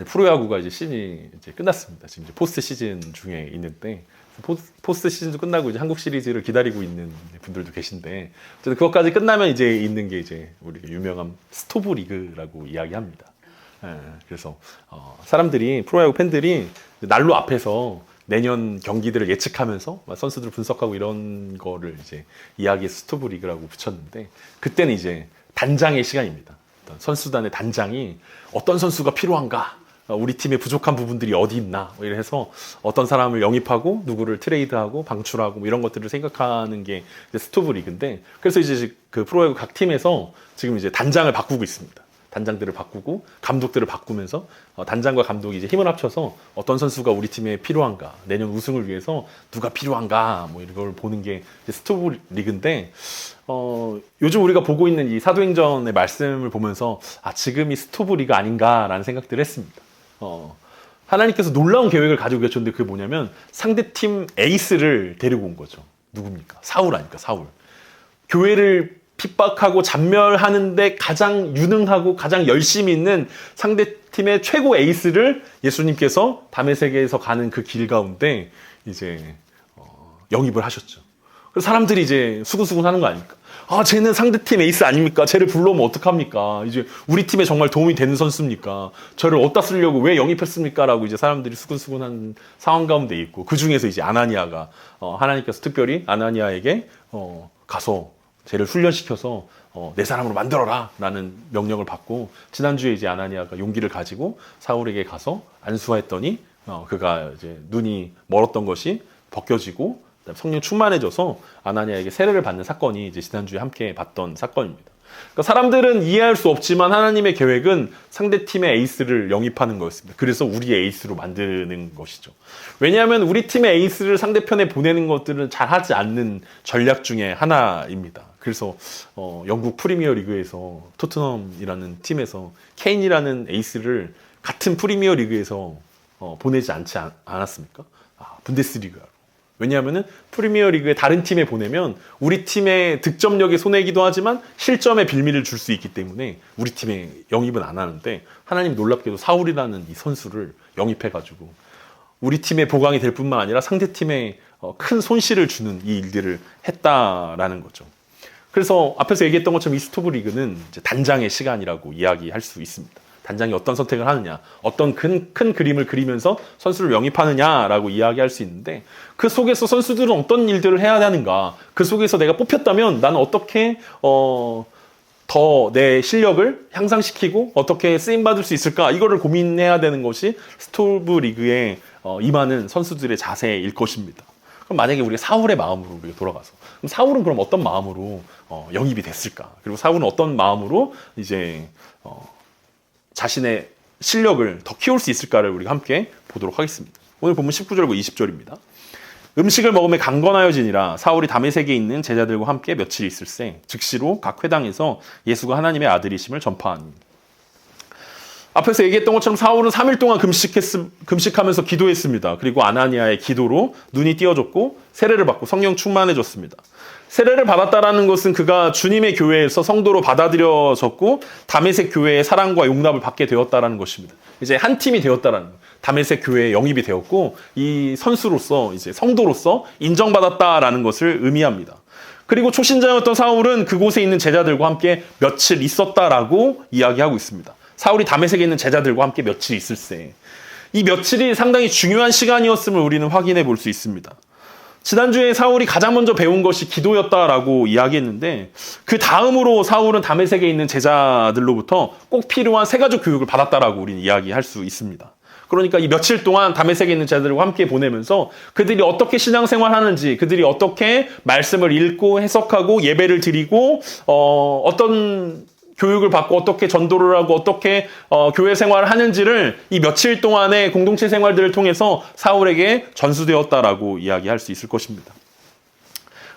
프로야구가 이제 시즌이 이제 끝났습니다. 지금 이제 포스트 시즌 중에 있는데 포스트 시즌도 끝나고 이제 한국 시리즈를 기다리고 있는 분들도 계신데 어쨌든 그것까지 끝나면 이제 있는 게 이제 우리 유명한 스토브 리그라고 이야기합니다. 그래서 사람들이 프로야구 팬들이 난로 앞에서 내년 경기들을 예측하면서 선수들을 분석하고 이런 거를 이제 이야기에 스토브 리그라고 붙였는데 그때는 이제 단장의 시간입니다. 선수단의 단장이 어떤 선수가 필요한가, 우리 팀에 부족한 부분들이 어디 있나 이래서 어떤 사람을 영입하고 누구를 트레이드하고 방출하고 뭐 이런 것들을 생각하는 게 스토브 리그인데 그래서 이제 그 프로야구 각 팀에서 지금 이제 단장을 바꾸고 있습니다. 단장들을 바꾸고 감독들을 바꾸면서 단장과 감독이 이제 힘을 합쳐서 어떤 선수가 우리 팀에 필요한가, 내년 우승을 위해서 누가 필요한가 뭐 이걸 보는 게 스토브 리그인데 요즘 우리가 보고 있는 이 사도행전의 말씀을 보면서 지금이 스토브 리그 아닌가라는 생각들을 했습니다. 하나님께서 놀라운 계획을 가지고 계셨는데 그게 뭐냐면 상대팀 에이스를 데리고 온 거죠. 누굽니까? 사울 아닙니까? 사울. 교회를 핍박하고 잔멸하는데 가장 유능하고 가장 열심히 있는 상대팀의 최고 에이스를 예수님께서 다메섹에서 가는 그 길 가운데 이제 영입을 하셨죠. 그래서 사람들이 이제 수근수근 하는 거 아닙니까? 쟤는 상대팀 에이스 아닙니까? 쟤를 불러오면 어떡합니까? 이제 우리 팀에 정말 도움이 되는 선수입니까? 저를 어디다 쓰려고 왜 영입했습니까? 라고 이제 사람들이 수근수근한 상황 가운데 있고 그 중에서 이제 아나니아가 하나님께서 특별히 아나니아에게 가서 쟤를 훈련시켜서 내 사람으로 만들어라 라는 명령을 받고 지난주에 이제 아나니아가 용기를 가지고 사울에게 가서 안수했더니 그가 이제 눈이 멀었던 것이 벗겨지고 성령 충만해져서 아나니아에게 세례를 받는 사건이 이제 지난주에 함께 봤던 사건입니다. 그러니까 사람들은 이해할 수 없지만 하나님의 계획은 상대팀의 에이스를 영입하는 거였습니다. 그래서 우리의 에이스로 만드는 것이죠. 왜냐하면 우리 팀의 에이스를 상대편에 보내는 것들은 잘하지 않는 전략 중에 하나입니다. 그래서 영국 프리미어 리그에서 토트넘이라는 팀에서 케인이라는 에이스를 같은 프리미어 리그에서 보내지 않았습니까? 분데스리가. 왜냐하면 프리미어 리그의 다른 팀에 보내면 우리 팀의 득점력에 손해이기도 하지만 실점의 빌미를 줄 수 있기 때문에 우리 팀에 영입은 안 하는데 하나님 놀랍게도 사울이라는 이 선수를 영입해가지고 우리 팀의 보강이 될 뿐만 아니라 상대 팀에 큰 손실을 주는 이 일들을 했다라는 거죠. 그래서 앞에서 얘기했던 것처럼 이 스토브 리그는 이제 단장의 시간이라고 이야기할 수 있습니다. 단장이 어떤 선택을 하느냐, 어떤 큰 그림을 그리면서 선수를 영입하느냐라고 이야기할 수 있는데 그 속에서 선수들은 어떤 일들을 해야 하는가, 그 속에서 내가 뽑혔다면 나는 어떻게 더 내 실력을 향상시키고 어떻게 쓰임받을 수 있을까 이거를 고민해야 되는 것이 스토브 리그에 임하는 선수들의 자세일 것입니다. 그럼 만약에 우리가 사울의 마음으로 우리가 돌아가서 그럼 사울은 그럼 어떤 마음으로 영입이 됐을까? 그리고 사울은 어떤 마음으로 이제 자신의 실력을 더 키울 수 있을까를 우리가 함께 보도록 하겠습니다. 오늘 본문 19절과 20절입니다. 음식을 먹으며 강건하여지니라. 사울이 다메섹에 있는 제자들과 함께 며칠 있을새 즉시로 각 회당에서 예수가 하나님의 아들이심을 전파하니. 앞에서 얘기했던 것처럼 사울은 3일 동안 금식하면서 기도했습니다. 그리고 아나니아의 기도로 눈이 띄어졌고 세례를 받고 성령 충만해졌습니다. 세례를 받았다라는 것은 그가 주님의 교회에서 성도로 받아들여졌고 다메섹 교회의 사랑과 용납을 받게 되었다라는 것입니다. 이제 한 팀이 되었다라는 것. 다메섹 교회에 영입이 되었고 이 선수로서 이제 성도로서 인정받았다라는 것을 의미합니다. 그리고 초신자였던 사울은 그곳에 있는 제자들과 함께 며칠 있었다라고 이야기하고 있습니다. 사울이 다메섹에 있는 제자들과 함께 며칠 있을새. 이 며칠이 상당히 중요한 시간이었음을 우리는 확인해 볼 수 있습니다. 지난주에 사울이 가장 먼저 배운 것이 기도였다라고 이야기했는데 그 다음으로 사울은 다메섹에 있는 제자들로부터 꼭 필요한 세 가지 교육을 받았다라고 우리는 이야기할 수 있습니다. 그러니까 이 며칠 동안 다메섹에 있는 제자들과 함께 보내면서 그들이 어떻게 신앙생활하는지, 그들이 어떻게 말씀을 읽고 해석하고 예배를 드리고 어떤 교육을 받고 어떻게 전도를 하고 어떻게 교회 생활을 하는지를 이 며칠 동안의 공동체 생활들을 통해서 사울에게 전수되었다라고 이야기할 수 있을 것입니다.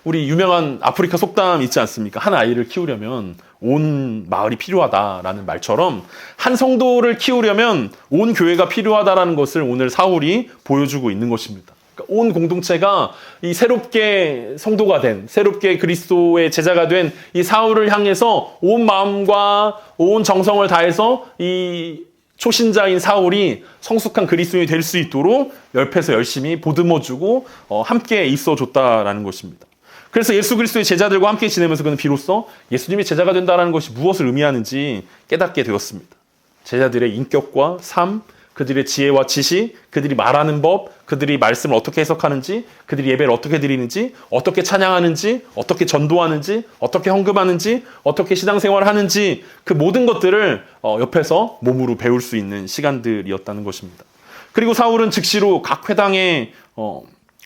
우리 유명한 아프리카 속담 있지 않습니까? 한 아이를 키우려면 온 마을이 필요하다라는 말처럼 한 성도를 키우려면 온 교회가 필요하다라는 것을 오늘 사울이 보여주고 있는 것입니다. 그러니까 온 공동체가 이 새롭게 성도가 된, 새롭게 그리스도의 제자가 된 이 사울을 향해서 온 마음과 온 정성을 다해서 이 초신자인 사울이 성숙한 그리스도인이 될 수 있도록 옆에서 열심히 보듬어주고 함께 있어줬다라는 것입니다. 그래서 예수 그리스도의 제자들과 함께 지내면서 그는 비로소 예수님이 제자가 된다는 것이 무엇을 의미하는지 깨닫게 되었습니다. 제자들의 인격과 삶, 그들의 지혜와 지식, 그들이 말하는 법, 그들이 말씀을 어떻게 해석하는지, 그들이 예배를 어떻게 드리는지, 어떻게 찬양하는지, 어떻게 전도하는지, 어떻게 헌금하는지, 어떻게 신앙생활을 하는지 그 모든 것들을 옆에서 몸으로 배울 수 있는 시간들이었다는 것입니다. 그리고 사울은 즉시로 각 회당에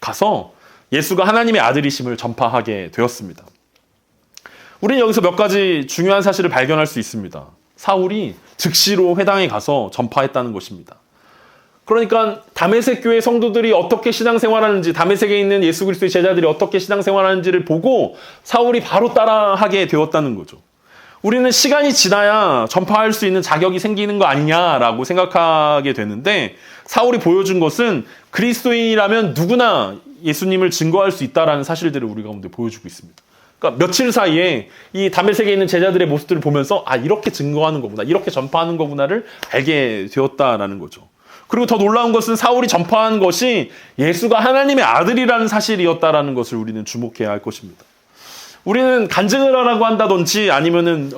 가서 예수가 하나님의 아들이심을 전파하게 되었습니다. 우리는 여기서 몇 가지 중요한 사실을 발견할 수 있습니다. 사울이 즉시로 회당에 가서 전파했다는 것입니다. 그러니까 다메섹 교회 성도들이 어떻게 신앙생활하는지, 다메섹에 있는 예수 그리스도의 제자들이 어떻게 신앙생활하는지를 보고 사울이 바로 따라하게 되었다는 거죠. 우리는 시간이 지나야 전파할 수 있는 자격이 생기는 거 아니냐라고 생각하게 되는데, 사울이 보여준 것은 그리스도인이라면 누구나 예수님을 증거할 수 있다는 사실들을 우리 가운데 보여주고 있습니다. 그러니까 며칠 사이에 이 다메섹에 있는 제자들의 모습들을 보면서 이렇게 증거하는 거구나, 이렇게 전파하는 거구나를 알게 되었다라는 거죠. 그리고 더 놀라운 것은 사울이 전파한 것이 예수가 하나님의 아들이라는 사실이었다라는 것을 우리는 주목해야 할 것입니다. 우리는 간증을 하라고 한다든지 아니면은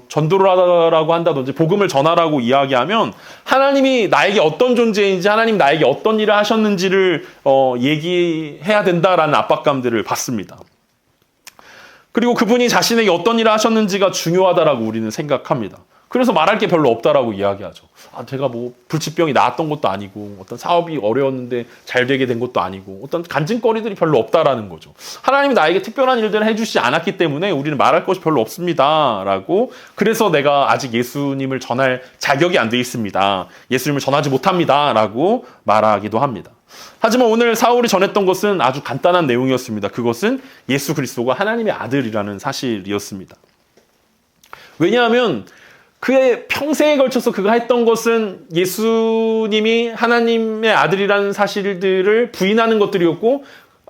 전도를 하라고 한다든지 복음을 전하라고 이야기하면 하나님이 나에게 어떤 존재인지, 하나님 나에게 어떤 일을 하셨는지를 얘기해야 된다라는 압박감들을 받습니다. 그리고 그분이 자신에게 어떤 일을 하셨는지가 중요하다라고 우리는 생각합니다. 그래서 말할 게 별로 없다라고 이야기하죠. 제가 뭐 불치병이 나았던 것도 아니고, 어떤 사업이 어려웠는데 잘 되게 된 것도 아니고, 어떤 간증거리들이 별로 없다라는 거죠. 하나님이 나에게 특별한 일들을 해주시지 않았기 때문에 우리는 말할 것이 별로 없습니다라고, 그래서 내가 아직 예수님을 전할 자격이 안 돼 있습니다, 예수님을 전하지 못합니다라고 말하기도 합니다. 하지만 오늘 사울이 전했던 것은 아주 간단한 내용이었습니다. 그것은 예수 그리스도가 하나님의 아들이라는 사실이었습니다. 왜냐하면 그의 평생에 걸쳐서 그가 했던 것은 예수님이 하나님의 아들이라는 사실들을 부인하는 것들이었고,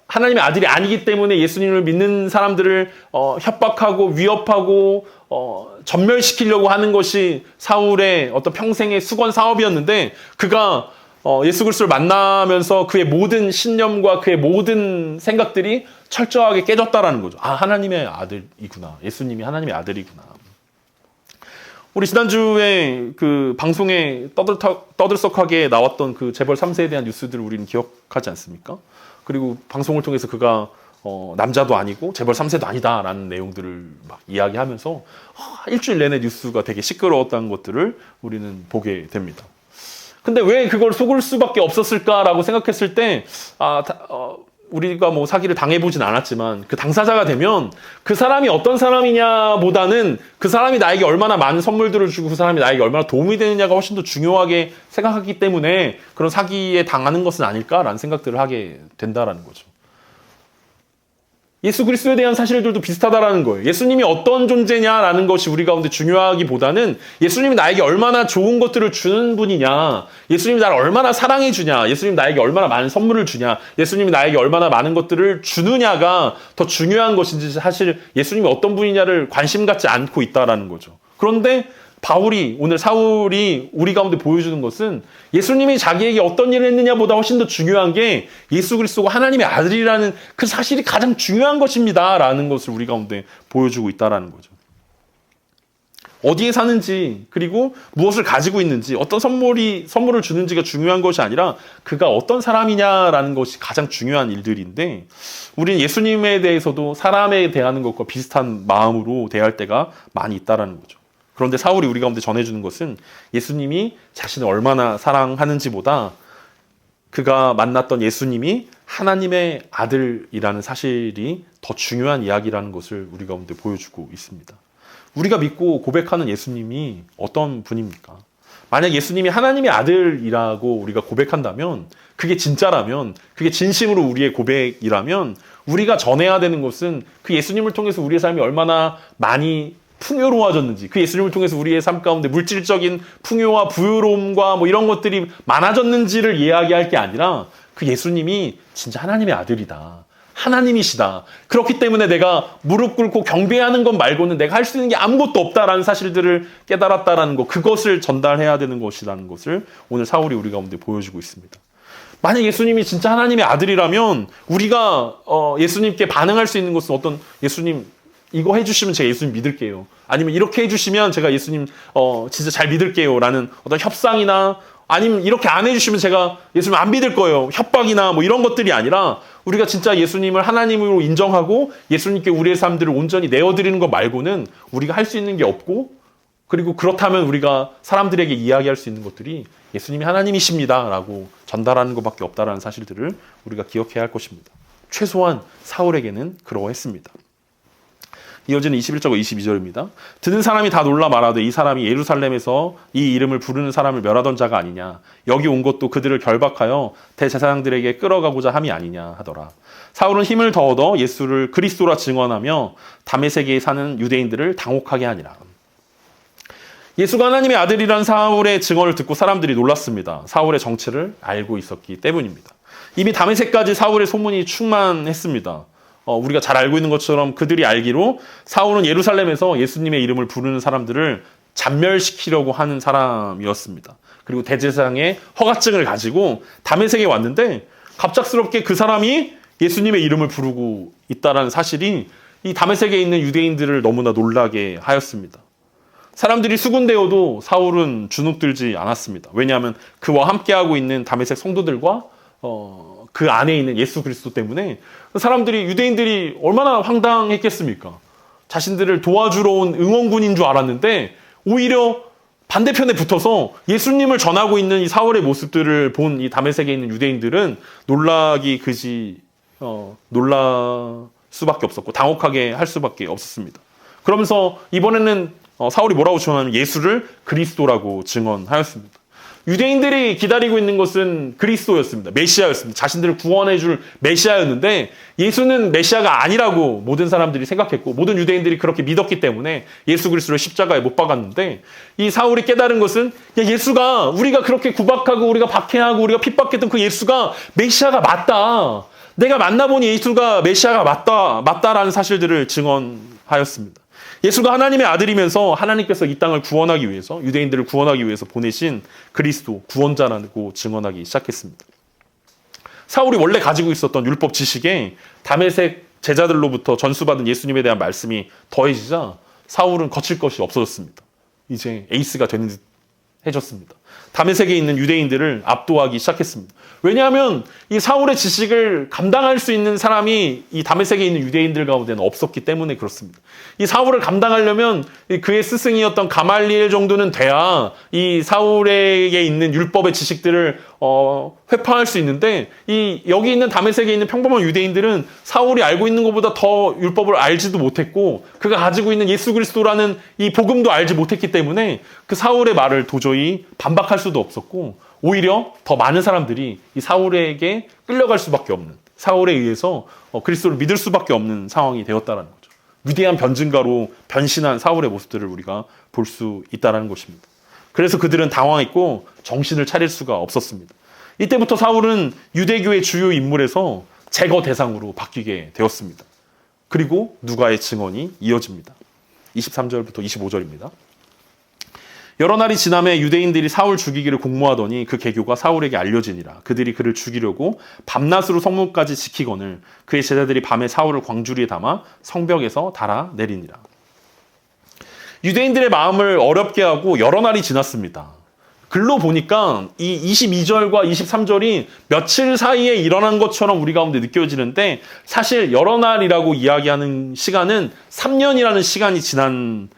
하나님의 아들이 아니기 때문에 예수님을 믿는 사람들을 협박하고 위협하고 전멸시키려고 하는 것이 사울의 어떤 평생의 수건 사업이었는데, 그가 예수 그리스도를 만나면서 그의 모든 신념과 그의 모든 생각들이 철저하게 깨졌다라는 거죠. 하나님의 아들이구나, 예수님이 하나님의 아들이구나. 우리 지난주에 그 방송에 떠들썩하게 나왔던 그 재벌 3세에 대한 뉴스들을 우리는 기억하지 않습니까? 그리고 방송을 통해서 그가 남자도 아니고 재벌 3세도 아니다라는 내용들을 막 이야기하면서 일주일 내내 뉴스가 되게 시끄러웠다는 것들을 우리는 보게 됩니다. 근데 왜 그걸 속을 수밖에 없었을까라고 생각했을 때, 우리가 뭐 사기를 당해보진 않았지만 그 당사자가 되면 그 사람이 어떤 사람이냐보다는 그 사람이 나에게 얼마나 많은 선물들을 주고 그 사람이 나에게 얼마나 도움이 되느냐가 훨씬 더 중요하게 생각하기 때문에 그런 사기에 당하는 것은 아닐까라는 생각들을 하게 된다라는 거죠. 예수 그리스도에 대한 사실들도 비슷하다라는 거예요. 예수님이 어떤 존재냐라는 것이 우리 가운데 중요하기보다는 예수님이 나에게 얼마나 좋은 것들을 주는 분이냐, 예수님이 나를 얼마나 사랑해 주냐, 예수님이 나에게 얼마나 많은 선물을 주냐, 예수님이 나에게 얼마나 많은 것들을 주느냐가 더 중요한 것인지, 사실 예수님이 어떤 분이냐를 관심 갖지 않고 있다라는 거죠. 그런데 오늘 사울이 우리 가운데 보여주는 것은 예수님이 자기에게 어떤 일을 했느냐보다 훨씬 더 중요한 게 예수 그리스도가 하나님의 아들이라는 그 사실이 가장 중요한 것입니다 라는 것을 우리 가운데 보여주고 있다는 거죠. 어디에 사는지, 그리고 무엇을 가지고 있는지, 어떤 선물을 주는지가 중요한 것이 아니라 그가 어떤 사람이냐라는 것이 가장 중요한 일들인데, 우리는 예수님에 대해서도 사람에 대하는 것과 비슷한 마음으로 대할 때가 많이 있다는 거죠. 그런데 사울이 우리 가운데 전해주는 것은 예수님이 자신을 얼마나 사랑하는지보다 그가 만났던 예수님이 하나님의 아들이라는 사실이 더 중요한 이야기라는 것을 우리 가운데 보여주고 있습니다. 우리가 믿고 고백하는 예수님이 어떤 분입니까? 만약 예수님이 하나님의 아들이라고 우리가 고백한다면, 그게 진짜라면, 그게 진심으로 우리의 고백이라면, 우리가 전해야 되는 것은 그 예수님을 통해서 우리의 삶이 얼마나 많이 풍요로워졌는지, 그 예수님을 통해서 우리의 삶 가운데 물질적인 풍요와 부유로움과 뭐 이런 것들이 많아졌는지를 이야기할 게 아니라, 그 예수님이 진짜 하나님의 아들이다, 하나님이시다. 그렇기 때문에 내가 무릎 꿇고 경배하는 것 말고는 내가 할 수 있는 게 아무것도 없다라는 사실들을 깨달았다라는 것, 그것을 전달해야 되는 것이라는 것을 오늘 사울이 우리 가운데 보여주고 있습니다. 만약 예수님이 진짜 하나님의 아들이라면 우리가 예수님께 반응할 수 있는 것은 어떤, 예수님 이거 해주시면 제가 예수님 믿을게요. 아니면 이렇게 해주시면 제가 예수님 진짜 잘 믿을게요. 라는 어떤 협상이나, 아니면 이렇게 안 해주시면 제가 예수님 안 믿을 거예요. 협박이나 뭐 이런 것들이 아니라 우리가 진짜 예수님을 하나님으로 인정하고 예수님께 우리의 삶들을 온전히 내어드리는 것 말고는 우리가 할 수 있는 게 없고, 그리고 그렇다면 우리가 사람들에게 이야기할 수 있는 것들이 예수님이 하나님이십니다 라고 전달하는 것밖에 없다라는 사실들을 우리가 기억해야 할 것입니다. 최소한 사울에게는 그러했습니다. 이어지는 21절과 22절입니다. 듣는 사람이 다 놀라 말하되 이 사람이 예루살렘에서 이 이름을 부르는 사람을 멸하던 자가 아니냐. 여기 온 것도 그들을 결박하여 대제사장들에게 끌어가고자 함이 아니냐 하더라. 사울은 힘을 더 얻어 예수를 그리스도라 증언하며 다메섹에 사는 유대인들을 당혹하게 하니라. 예수가 하나님의 아들이라는 사울의 증언을 듣고 사람들이 놀랐습니다. 사울의 정체를 알고 있었기 때문입니다. 이미 다메섹까지 사울의 소문이 충만했습니다. 우리가 잘 알고 있는 것처럼 그들이 알기로 사울은 예루살렘에서 예수님의 이름을 부르는 사람들을 잔멸시키려고 하는 사람이었습니다. 그리고 대제사장의 허가증을 가지고 다메섹에 왔는데 갑작스럽게 그 사람이 예수님의 이름을 부르고 있다는 사실이 이 다메섹에 있는 유대인들을 너무나 놀라게 하였습니다. 사람들이 수군대어도 사울은 주눅들지 않았습니다. 왜냐하면 그와 함께하고 있는 다메섹 성도들과 그 안에 있는 예수 그리스도 때문에 사람들이, 유대인들이 얼마나 황당했겠습니까? 자신들을 도와주러 온 응원군인 줄 알았는데 오히려 반대편에 붙어서 예수님을 전하고 있는 이 사울의 모습들을 본 이 다메섹에 있는 유대인들은 놀라기 그지 놀랄 수밖에 없었고 당혹하게 할 수밖에 없었습니다. 그러면서 이번에는 사울이 뭐라고 증언하면 예수를 그리스도라고 증언하였습니다. 유대인들이 기다리고 있는 것은 그리스도였습니다. 메시아였습니다. 자신들을 구원해 줄 메시아였는데 예수는 메시아가 아니라고 모든 사람들이 생각했고 모든 유대인들이 그렇게 믿었기 때문에 예수 그리스도를 십자가에 못 박았는데 이 사울이 깨달은 것은 예수가, 우리가 그렇게 구박하고 우리가 박해하고 우리가 핍박했던 그 예수가 메시아가 맞다. 내가 만나본 예수가 메시아가 맞다라는 사실들을 증언하였습니다. 예수가 하나님의 아들이면서 하나님께서 이 땅을 구원하기 위해서, 유대인들을 구원하기 위해서 보내신 그리스도, 구원자라고 증언하기 시작했습니다. 사울이 원래 가지고 있었던 율법 지식에 다메섹 제자들로부터 전수받은 예수님에 대한 말씀이 더해지자 사울은 거칠 것이 없어졌습니다. 이제 에이스가 되는 듯 해졌습니다. 다메섹에 있는 유대인들을 압도하기 시작했습니다. 왜냐하면 이 사울의 지식을 감당할 수 있는 사람이 이 다메섹에 있는 유대인들 가운데는 없었기 때문에 그렇습니다. 이 사울을 감당하려면 그의 스승이었던 가말리엘 정도는 돼야 이 사울에게 있는 율법의 지식들을 회파할 수 있는데 여기 있는 다메섹에 있는 평범한 유대인들은 사울이 알고 있는 것보다 더 율법을 알지도 못했고 그가 가지고 있는 예수 그리스도라는 이 복음도 알지 못했기 때문에 그 사울의 말을 도저히 반박할 수도 없었고 오히려 더 많은 사람들이 이 사울에게 끌려갈 수밖에 없는, 사울에 의해서 그리스도를 믿을 수밖에 없는 상황이 되었다는 거죠. 위대한 변증가로 변신한 사울의 모습들을 우리가 볼 수 있다는 것입니다. 그래서 그들은 당황했고 정신을 차릴 수가 없었습니다. 이때부터 사울은 유대교의 주요 인물에서 제거 대상으로 바뀌게 되었습니다. 그리고 누가의 증언이 이어집니다. 23절부터 25절입니다. 여러 날이 지남에 유대인들이 사울 죽이기를 공모하더니 그 계교가 사울에게 알려지니라. 그들이 그를 죽이려고 밤낮으로 성문까지 지키거늘 그의 제자들이 밤에 사울을 광주리에 담아 성벽에서 달아 내리니라. 유대인들의 마음을 어렵게 하고 여러 날이 지났습니다. 글로 보니까 이 22절과 23절이 며칠 사이에 일어난 것처럼 우리 가운데 느껴지는데 사실 여러 날이라고 이야기하는 시간은 3년이라는 시간이 지난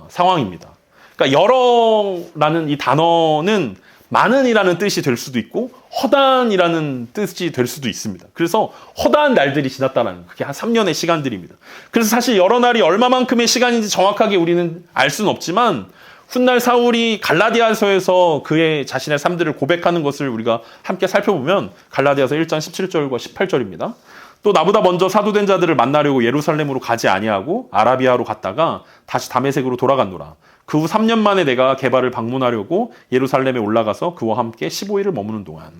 상황입니다. 그러니까 여러라는 이 단어는 많은이라는 뜻이 될 수도 있고 허다한이라는 뜻이 될 수도 있습니다. 그래서 허다한 날들이 지났다는 그게 한 3년의 시간들입니다. 그래서 사실 여러 날이 얼마만큼의 시간인지 정확하게 우리는 알 수는 없지만 훗날 사울이 갈라디아서에서 그의 자신의 삶들을 고백하는 것을 우리가 함께 살펴보면 갈라디아서 1장 17절과 18절입니다. 또 나보다 먼저 사도된 자들을 만나려고 예루살렘으로 가지 아니하고 아라비아로 갔다가 다시 다메섹으로 돌아갔노라. 그 후 3년 만에 내가 게바를 방문하려고 예루살렘에 올라가서 그와 함께 15일을 머무는 동안.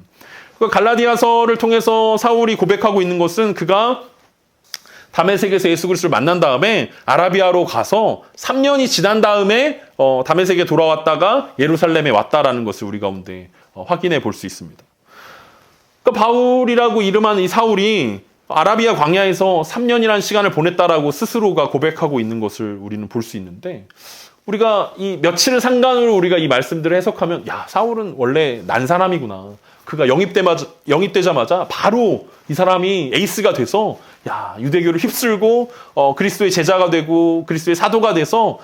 갈라디아서를 통해서 사울이 고백하고 있는 것은 그가 다메섹에서 예수 그리스도를 만난 다음에 아라비아로 가서 3년이 지난 다음에 다메섹에 돌아왔다가 예루살렘에 왔다라는 것을 우리 가운데 확인해 볼 수 있습니다. 그러니까 바울이라고 이름하는 이 사울이 아라비아 광야에서 3년이라는 시간을 보냈다라고 스스로가 고백하고 있는 것을 우리는 볼 수 있는데, 우리가 이 며칠을 상관으로 우리가 이 말씀들을 해석하면, 야, 사울은 원래 난 사람이구나. 그가 영입되자마자 바로 이 사람이 에이스가 돼서, 야, 유대교를 휩쓸고 그리스도의 제자가 되고 그리스도의 사도가 돼서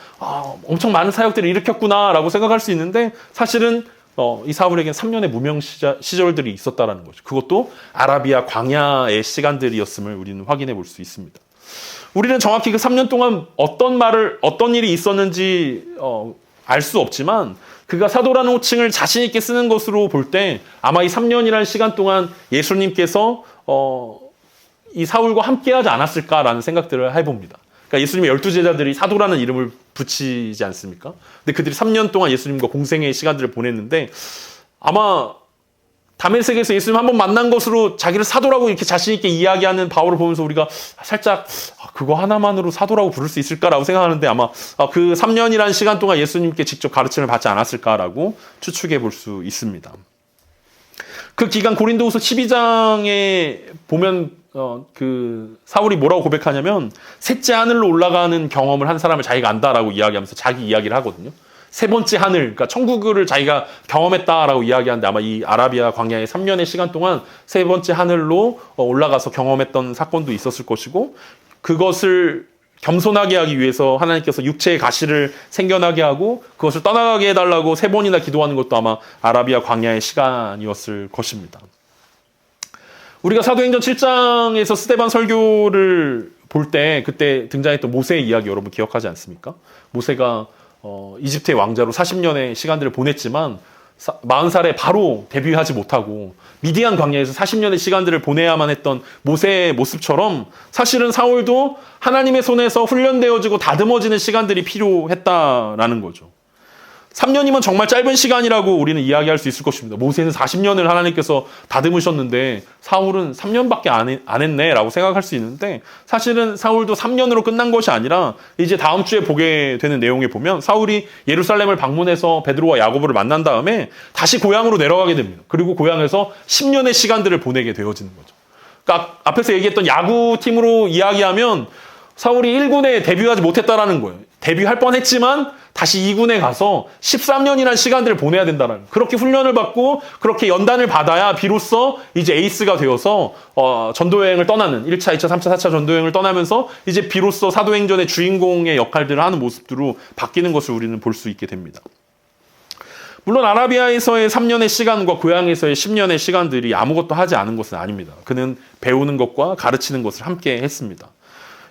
엄청 많은 사역들을 일으켰구나라고 생각할 수 있는데, 사실은 이 사울에게는 3년의 무명 시절들이 있었다라는 거죠. 그것도 아라비아 광야의 시간들이었음을 우리는 확인해 볼 수 있습니다. 우리는 정확히 그 3년 동안 어떤 일이 있었는지 알 수 없지만, 그가 사도라는 호칭을 자신 있게 쓰는 것으로 볼 때 아마 이 3년이라는 시간 동안 예수님께서 이 사울과 함께하지 않았을까라는 생각들을 해봅니다. 그러니까 예수님의 12제자들이 사도라는 이름을 붙이지 않습니까? 근데 그들이 3년 동안 예수님과 공생의 시간들을 보냈는데, 아마 다메섹에서 예수님 한번 만난 것으로 자기를 사도라고 이렇게 자신 있게 이야기하는 바울을 보면서 우리가 살짝 그거 하나만으로 사도라고 부를 수 있을까라고 생각하는데, 아마 그 3년이라는 시간 동안 예수님께 직접 가르침을 받지 않았을까라고 추측해 볼 수 있습니다. 그 기간 고린도후서 12장에 보면 그 사울이 뭐라고 고백하냐면, 셋째 하늘로 올라가는 경험을 한 사람을 자기가 안다라고 이야기하면서 자기 이야기를 하거든요. 세 번째 하늘, 그러니까 천국을 자기가 경험했다라고 이야기하는데, 아마 이 아라비아 광야의 3년의 시간 동안 세 번째 하늘로 올라가서 경험했던 사건도 있었을 것이고, 그것을 겸손하게 하기 위해서 하나님께서 육체의 가시를 생겨나게 하고 그것을 떠나가게 해달라고 3번이나 기도하는 것도 아마 아라비아 광야의 시간이었을 것입니다. 우리가 사도행전 7장에서 스데반 설교를 볼 때 그때 등장했던 모세의 이야기 여러분 기억하지 않습니까? 모세가 이집트의 왕자로 40년의 시간들을 보냈지만 40살에 바로 데뷔하지 못하고 미디안 광야에서 40년의 시간들을 보내야만 했던 모세의 모습처럼, 사실은 사울도 하나님의 손에서 훈련되어지고 다듬어지는 시간들이 필요했다라는 거죠. 3년이면 정말 짧은 시간이라고 우리는 이야기할 수 있을 것입니다. 모세는 40년을 하나님께서 다듬으셨는데 사울은 3년밖에 안 했네라고 생각할 수 있는데, 사실은 사울도 3년으로 끝난 것이 아니라 이제 다음 주에 보게 되는 내용에 보면 사울이 예루살렘을 방문해서 베드로와 야고보를 만난 다음에 다시 고향으로 내려가게 됩니다. 그리고 고향에서 10년의 시간들을 보내게 되어지는 거죠. 그러니까 앞에서 얘기했던 야구팀으로 이야기하면 사울이 1군에 데뷔하지 못했다라는 거예요. 데뷔할 뻔했지만 다시 2군에 가서 13년이라는 시간들을 보내야 된다는 거예요. 그렇게 훈련을 받고 그렇게 연단을 받아야 비로소 이제 에이스가 되어서 전도여행을 떠나는 1차, 2차, 3차, 4차 전도여행을 떠나면서 이제 비로소 사도행전의 주인공의 역할들을 하는 모습으로 바뀌는 것을 우리는 볼 수 있게 됩니다. 물론 아라비아에서의 3년의 시간과 고향에서의 10년의 시간들이 아무것도 하지 않은 것은 아닙니다. 그는 배우는 것과 가르치는 것을 함께 했습니다.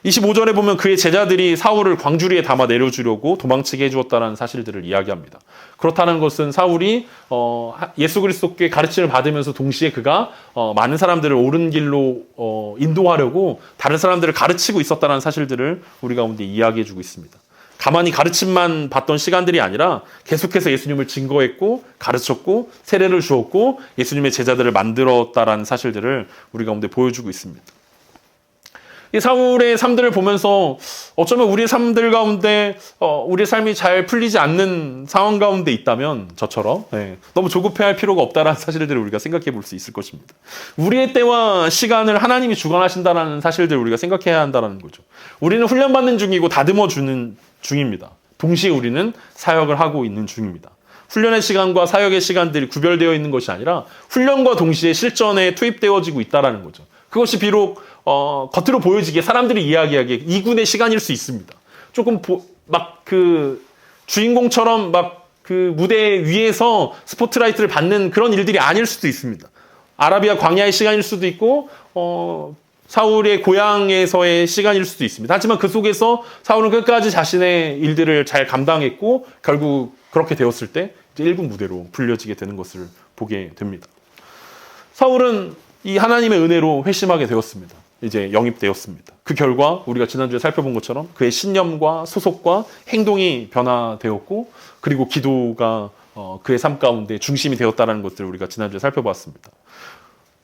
25절에 보면 그의 제자들이 사울을 광주리에 담아 내려주려고 도망치게 해주었다는 사실들을 이야기합니다. 그렇다는 것은 사울이 예수 그리스도께 가르침을 받으면서 동시에 그가 많은 사람들을 옳은 길로 인도하려고 다른 사람들을 가르치고 있었다는 사실들을 우리 가운데 이야기해주고 있습니다. 가만히 가르침만 받던 시간들이 아니라 계속해서 예수님을 증거했고 가르쳤고 세례를 주었고 예수님의 제자들을 만들었다라는 사실들을 우리 가운데 보여주고 있습니다. 이 사울의 삶들을 보면서 어쩌면 우리의 삶들 가운데 우리의 삶이 잘 풀리지 않는 상황 가운데 있다면 저처럼 너무 조급해할 필요가 없다라는 사실들을 우리가 생각해 볼 수 있을 것입니다. 우리의 때와 시간을 하나님이 주관하신다라는 사실들을 우리가 생각해야 한다는 거죠. 우리는 훈련받는 중이고 다듬어주는 중입니다. 동시에 우리는 사역을 하고 있는 중입니다. 훈련의 시간과 사역의 시간들이 구별되어 있는 것이 아니라 훈련과 동시에 실전에 투입되어지고 있다는 거죠. 그것이 비록 겉으로 보여지게 사람들이 이야기하기에 2군의 시간일 수 있습니다. 조금 막 그 주인공처럼 막 그 무대 위에서 스포트라이트를 받는 그런 일들이 아닐 수도 있습니다. 아라비아 광야의 시간일 수도 있고 사울의 고향에서의 시간일 수도 있습니다. 하지만 그 속에서 사울은 끝까지 자신의 일들을 잘 감당했고 결국 그렇게 되었을 때 이제 1군 무대로 불려지게 되는 것을 보게 됩니다. 사울은 이 하나님의 은혜로 회심하게 되었습니다. 이제 영입되었습니다. 그 결과 우리가 지난주에 살펴본 것처럼 그의 신념과 소속과 행동이 변화되었고 그리고 기도가 그의 삶 가운데 중심이 되었다는 것들을 우리가 지난주에 살펴봤습니다.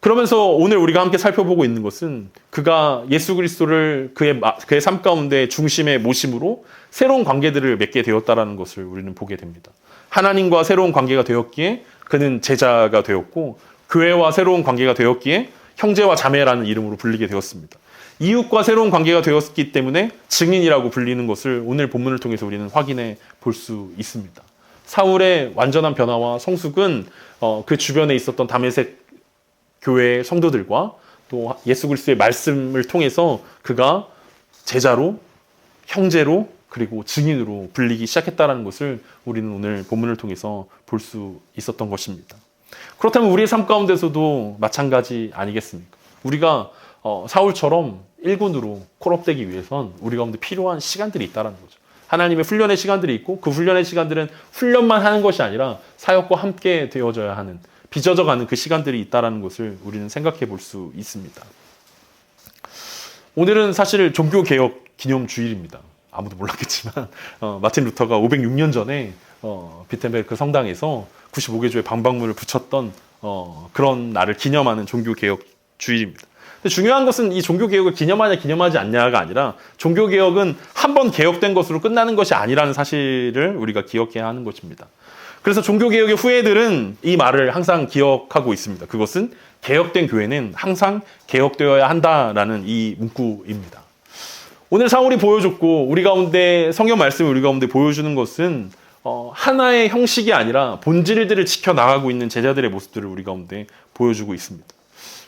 그러면서 오늘 우리가 함께 살펴보고 있는 것은 그가 예수 그리스도를 그의 삶 가운데 중심에 모심으로 새로운 관계들을 맺게 되었다라는 것을 우리는 보게 됩니다. 하나님과 새로운 관계가 되었기에 그는 제자가 되었고, 교회와 새로운 관계가 되었기에 형제와 자매라는 이름으로 불리게 되었습니다. 이웃과 새로운 관계가 되었기 때문에 증인이라고 불리는 것을 오늘 본문을 통해서 우리는 확인해 볼 수 있습니다. 사울의 완전한 변화와 성숙은 그 주변에 있었던 다메섹 교회의 성도들과 또 예수 그리스도의 말씀을 통해서 그가 제자로, 형제로, 그리고 증인으로 불리기 시작했다는 것을 우리는 오늘 본문을 통해서 볼 수 있었던 것입니다. 그렇다면 우리의 삶 가운데서도 마찬가지 아니겠습니까? 우리가 사울처럼 일군으로 콜업되기 위해선 우리 가운데 필요한 시간들이 있다는 거죠. 하나님의 훈련의 시간들이 있고, 그 훈련의 시간들은 훈련만 하는 것이 아니라 사역과 함께 되어져야 하는, 빚어져가는 그 시간들이 있다는 것을 우리는 생각해 볼 수 있습니다. 오늘은 사실 종교개혁 기념주일입니다. 아무도 몰랐겠지만 마틴 루터가 506년 전에 비텐베르크 성당에서 95개조의 방방문을 붙였던 그런 날을 기념하는 종교개혁 주일입니다. 근데 중요한 것은 이 종교개혁을 기념하냐 기념하지 않냐가 아니라, 종교개혁은 한 번 개혁된 것으로 끝나는 것이 아니라는 사실을 우리가 기억해야 하는 것입니다. 그래서 종교개혁의 후예들은 이 말을 항상 기억하고 있습니다. 그것은 개혁된 교회는 항상 개혁되어야 한다라는 이 문구입니다. 오늘 사울이 보여줬고 우리 가운데 성경 말씀이 우리 가운데 보여주는 것은 하나의 형식이 아니라 본질들을 지켜나가고 있는 제자들의 모습들을 우리 가운데 보여주고 있습니다.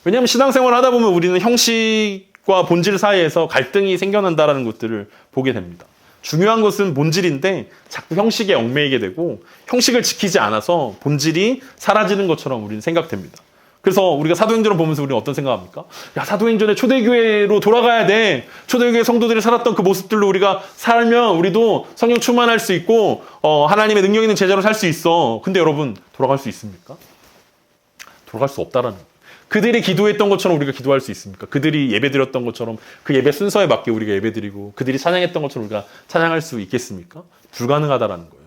왜냐하면 신앙생활을 하다 보면 우리는 형식과 본질 사이에서 갈등이 생겨난다는 것들을 보게 됩니다. 중요한 것은 본질인데 자꾸 형식에 얽매이게 되고, 형식을 지키지 않아서 본질이 사라지는 것처럼 우리는 생각됩니다. 그래서 우리가 사도행전을 보면서 우리는 어떤 생각합니까? 야, 사도행전의 초대교회로 돌아가야 돼. 초대교회 성도들이 살았던 그 모습들로 우리가 살면 우리도 성령 충만할 수 있고 하나님의 능력 있는 제자로 살 수 있어. 근데 여러분, 돌아갈 수 있습니까? 돌아갈 수 없다라는 거예요. 그들이 기도했던 것처럼 우리가 기도할 수 있습니까? 그들이 예배드렸던 것처럼 그 예배 순서에 맞게 우리가 예배드리고, 그들이 찬양했던 것처럼 우리가 찬양할 수 있겠습니까? 불가능하다라는 거예요.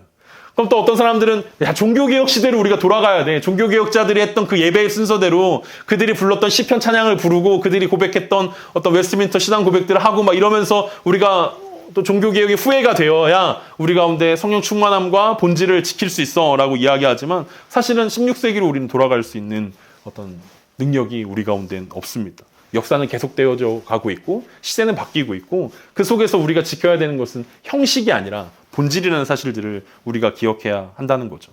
그럼 또 어떤 사람들은 야, 종교개혁 시대로 우리가 돌아가야 돼. 종교개혁자들이 했던 그 예배의 순서대로 그들이 불렀던 시편 찬양을 부르고, 그들이 고백했던 어떤 웨스트민스터 신앙 고백들을 하고 막 이러면서 우리가 또 종교개혁의 후예가 되어야 우리 가운데 성령 충만함과 본질을 지킬 수 있어 라고 이야기하지만, 사실은 16세기로 우리는 돌아갈 수 있는 어떤 능력이 우리 가운데는 없습니다. 역사는 계속되어져 가고 있고 시대는 바뀌고 있고, 그 속에서 우리가 지켜야 되는 것은 형식이 아니라 본질이라는 사실들을 우리가 기억해야 한다는 거죠.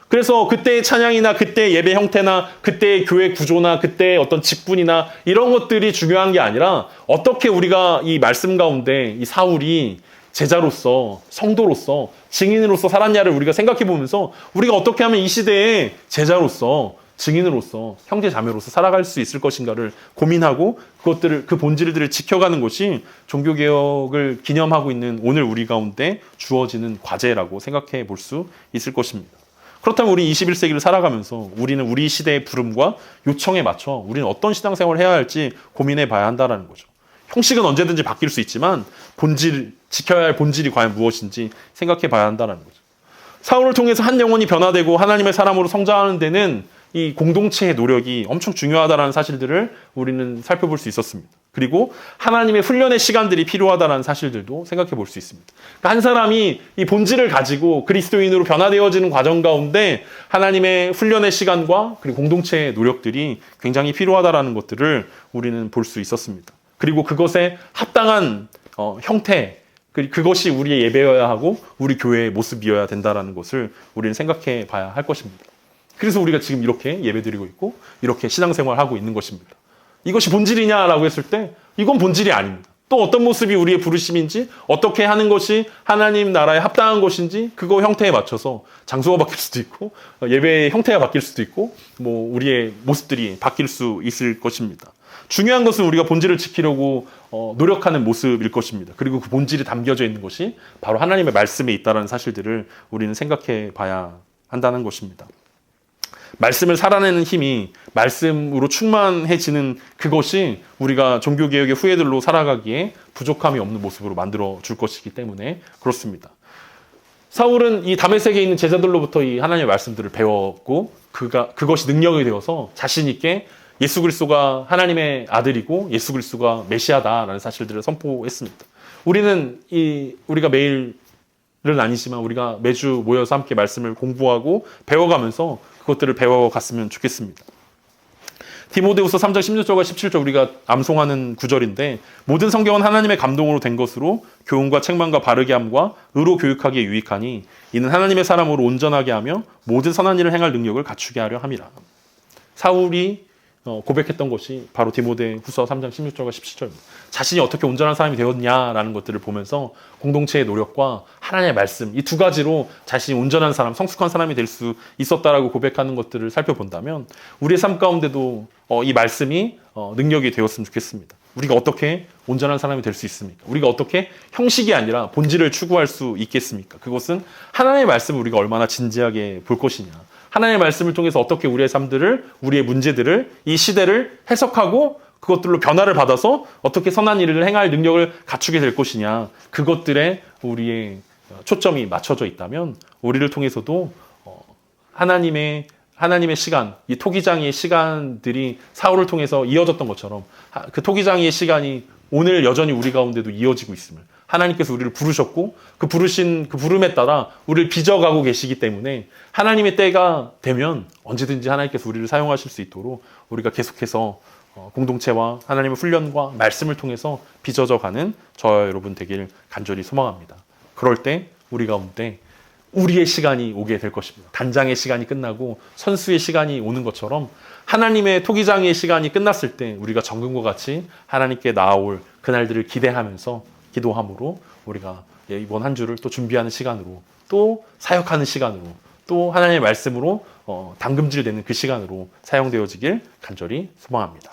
그래서 그때의 찬양이나 그때의 예배 형태나 그때의 교회 구조나 그때의 어떤 직분이나 이런 것들이 중요한 게 아니라, 어떻게 우리가 이 말씀 가운데 이 사울이 제자로서, 성도로서, 증인으로서 살았냐를 우리가 생각해 보면서, 우리가 어떻게 하면 이 시대에 제자로서, 증인으로서, 형제 자매로서 살아갈 수 있을 것인가를 고민하고 그 본질들을 지켜가는 것이 종교개혁을 기념하고 있는 오늘 우리 가운데 주어지는 과제라고 생각해 볼 수 있을 것입니다. 그렇다면 우리 21세기를 살아가면서 우리는 우리 시대의 부름과 요청에 맞춰 우리는 어떤 신앙생활을 해야 할지 고민해 봐야 한다는 거죠. 형식은 언제든지 바뀔 수 있지만 지켜야 할 본질이 과연 무엇인지 생각해 봐야 한다는 거죠. 사울을 통해서 한 영혼이 변화되고 하나님의 사람으로 성장하는 데는 이 공동체의 노력이 엄청 중요하다는 사실들을 우리는 살펴볼 수 있었습니다. 그리고 하나님의 훈련의 시간들이 필요하다는 사실들도 생각해 볼 수 있습니다. 그러니까 한 사람이 이 본질을 가지고 그리스도인으로 변화되어지는 과정 가운데 하나님의 훈련의 시간과 그리고 공동체의 노력들이 굉장히 필요하다는 것들을 우리는 볼 수 있었습니다. 그리고 그것에 합당한 형태, 그것이 우리의 예배여야 하고 우리 교회의 모습이어야 된다는 것을 우리는 생각해 봐야 할 것입니다. 그래서 우리가 지금 이렇게 예배드리고 있고 이렇게 신앙생활하고 있는 것입니다. 이것이 본질이냐라고 했을 때 이건 본질이 아닙니다. 또 어떤 모습이 우리의 부르심인지, 어떻게 하는 것이 하나님 나라에 합당한 것인지, 그거 형태에 맞춰서 장소가 바뀔 수도 있고 예배의 형태가 바뀔 수도 있고 우리의 모습들이 바뀔 수 있을 것입니다. 중요한 것은 우리가 본질을 지키려고 노력하는 모습일 것입니다. 그리고 그 본질이 담겨져 있는 것이 바로 하나님의 말씀에 있다는 사실들을 우리는 생각해 봐야 한다는 것입니다. 말씀을 살아내는 힘이 말씀으로 충만해지는 그것이 우리가 종교개혁의 후예들로 살아가기에 부족함이 없는 모습으로 만들어 줄 것이기 때문에 그렇습니다. 사울은 이 다메섹에 있는 제자들로부터 이 하나님의 말씀들을 배웠고 그것이 능력이 되어서 자신 있게 예수 그리스도가 하나님의 아들이고 예수 그리스도가 메시아다라는 사실들을 선포했습니다. 우리가 매일은 아니지만 우리가 매주 모여서 함께 말씀을 공부하고 배워가면서 그것들을 배워갔으면 좋겠습니다. 디모데후서 3장 16절과 17절 우리가 암송하는 구절인데 모든 성경은 하나님의 감동으로 된 것으로 교훈과 책망과 바르게 함과 의로 교육하기에 유익하니 이는 하나님의 사람으로 온전하게 하며 모든 선한 일을 행할 능력을 갖추게 하려 함이라. 사울이 고백했던 것이 바로 디모데후서 3장 16절과 17절입니다. 자신이 어떻게 온전한 사람이 되었냐라는 것들을 보면서 공동체의 노력과 하나님의 말씀 이 두 가지로 자신이 온전한 사람, 성숙한 사람이 될 수 있었다라고 고백하는 것들을 살펴본다면 우리의 삶 가운데도 이 말씀이 능력이 되었으면 좋겠습니다. 우리가 어떻게 온전한 사람이 될 수 있습니까? 우리가 어떻게 형식이 아니라 본질을 추구할 수 있겠습니까? 그것은 하나님의 말씀을 우리가 얼마나 진지하게 볼 것이냐. 하나님의 말씀을 통해서 어떻게 우리의 삶들을, 우리의 문제들을, 이 시대를 해석하고 그것들로 변화를 받아서 어떻게 선한 일을 행할 능력을 갖추게 될 것이냐. 그것들에 우리의 초점이 맞춰져 있다면 우리를 통해서도 하나님의 시간, 이 토기장이의 시간들이 사울을 통해서 이어졌던 것처럼 그 토기장이의 시간이 오늘 여전히 우리 가운데도 이어지고 있음을 하나님께서 우리를 부르셨고 그 부르신 그 부름에 따라 우리를 빚어가고 계시기 때문에 하나님의 때가 되면 언제든지 하나님께서 우리를 사용하실 수 있도록 우리가 계속해서 공동체와 하나님의 훈련과 말씀을 통해서 빚어져 가는 저와 여러분 되길 간절히 소망합니다. 그럴 때 우리 가운데 우리의 시간이 오게 될 것입니다. 단장의 시간이 끝나고 선수의 시간이 오는 것처럼 하나님의 토기장의 시간이 끝났을 때 우리가 정금과 같이 하나님께 나아올 그날들을 기대하면서 기도함으로 우리가 이번 한 주를 또 준비하는 시간으로 또 사역하는 시간으로 또 하나님의 말씀으로 담금질되는 그 시간으로 사용되어지길 간절히 소망합니다.